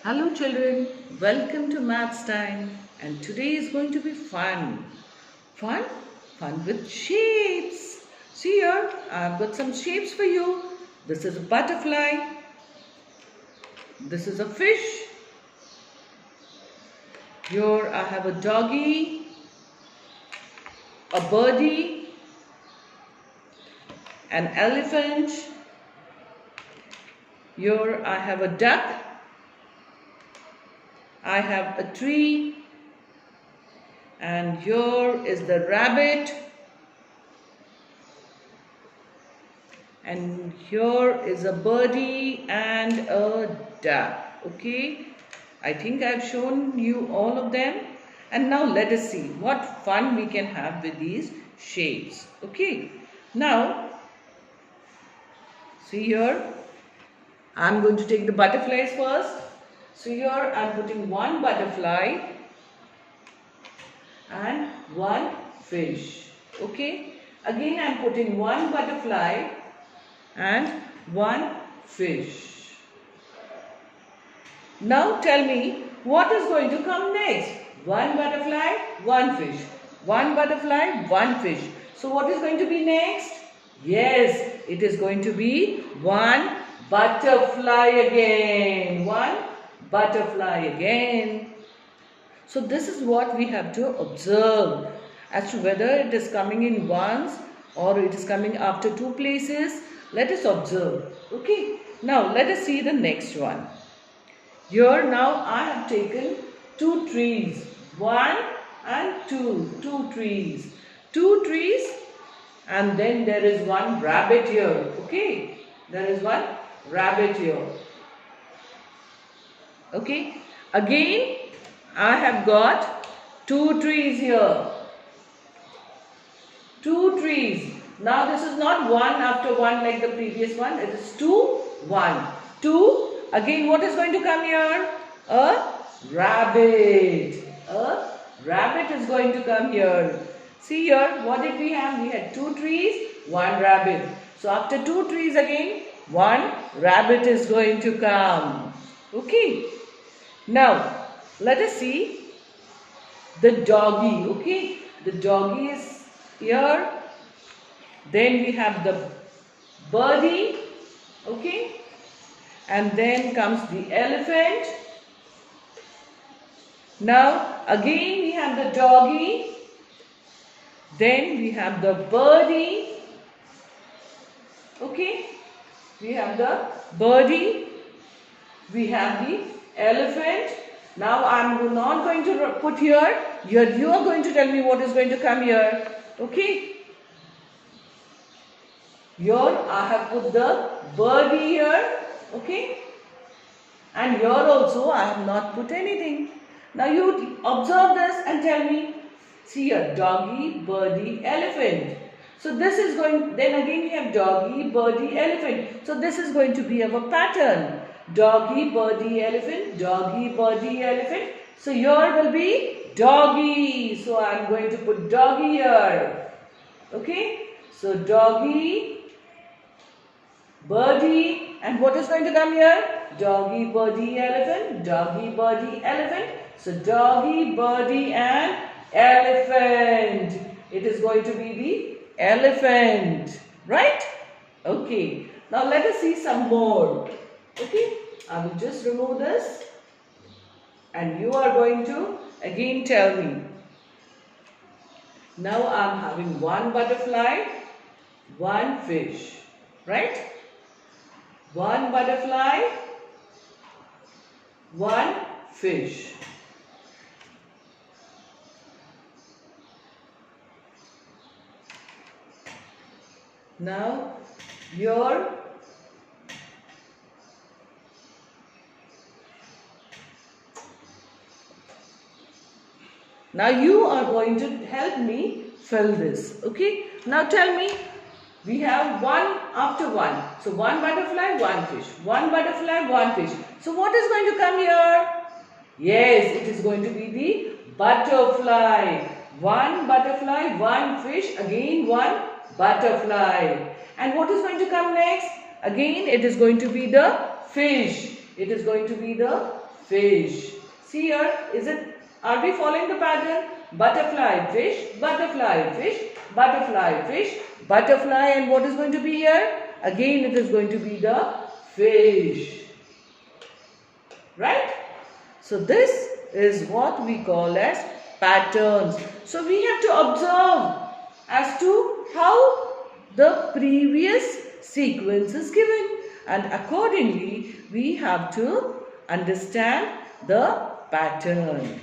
Hello children, welcome to Maths Time, and today is going to be fun. Fun? Fun with shapes. See here, I've got some shapes for you. This is a butterfly. This is a fish. Here I have a doggy, a birdie, an elephant. Here I have a duck. I have a tree, and here is the rabbit, and here is a birdie and a duck. Okay, I think I've shown you all of them, and now let us see what fun we can have with these shapes. Okay, now see here, I'm going to take the butterflies first. So here I am putting one butterfly and one fish. Okay. Again I am putting one butterfly and one fish. Now tell me what is going to come next? One butterfly, one fish. One butterfly, one fish. So what is going to be next? Yes, it is going to be one butterfly again. One butterfly again. So this is what we have to observe as to whether it is coming in once or it is coming after two places. Let us observe. Okay. Now let us see the next one. Here now I have taken two trees. One and two. Two trees. Two trees, and then there is one rabbit here. Okay. There is one rabbit here. Okay, again I have got two trees here. Two trees. Now this is not one after one like the previous one. It is two, one. Two. Again what is going to come here? A rabbit. A rabbit is going to come here. See here, what did we have? We had two trees, one rabbit. So after two trees again, one rabbit is going to come. Okay. Now, let us see the doggy. Okay. The doggy is here. Then we have the birdie. Okay. And then comes the elephant. Now, again we have the doggy. Then we have the birdie. Okay. We have the birdie. We have the elephant. Now I am not going to put here. You are going to tell me what is going to come here. Okay. Here I have put the birdie here. Okay. And here also I have not put anything. Now you observe this and tell me. See here, doggy, birdie, elephant. So this is going, then again we have doggy, birdie, elephant. So this is going to be our pattern. Doggy, birdie, elephant, doggy, birdie, elephant. So here will be doggy. So I am going to put doggy here. Okay. So doggy, birdie, and what is going to come here? Doggy, birdie, elephant, doggy, birdie, elephant. So doggy, birdie and elephant. It is going to be the elephant. Right? Okay. Now let us see some more. Okay, I will just remove this and you are going to again tell me. Now I am having one butterfly, one fish, right? One butterfly, one fish. Now here now you are going to help me fill this. Okay. Now tell me, we have one after one. So one butterfly, one fish. One butterfly, one fish. So what is going to come here? Yes, it is going to be the butterfly. One butterfly, one fish. Again one butterfly. And what is going to come next? Again it is going to be the fish. It is going to be the fish. See here, are we following the pattern? Butterfly, fish, butterfly, fish, butterfly, fish, butterfly, and what is going to be here? Again, it is going to be the fish. Right? So this is what we call as patterns. So we have to observe as to how the previous sequence is given, and accordingly we have to understand the pattern.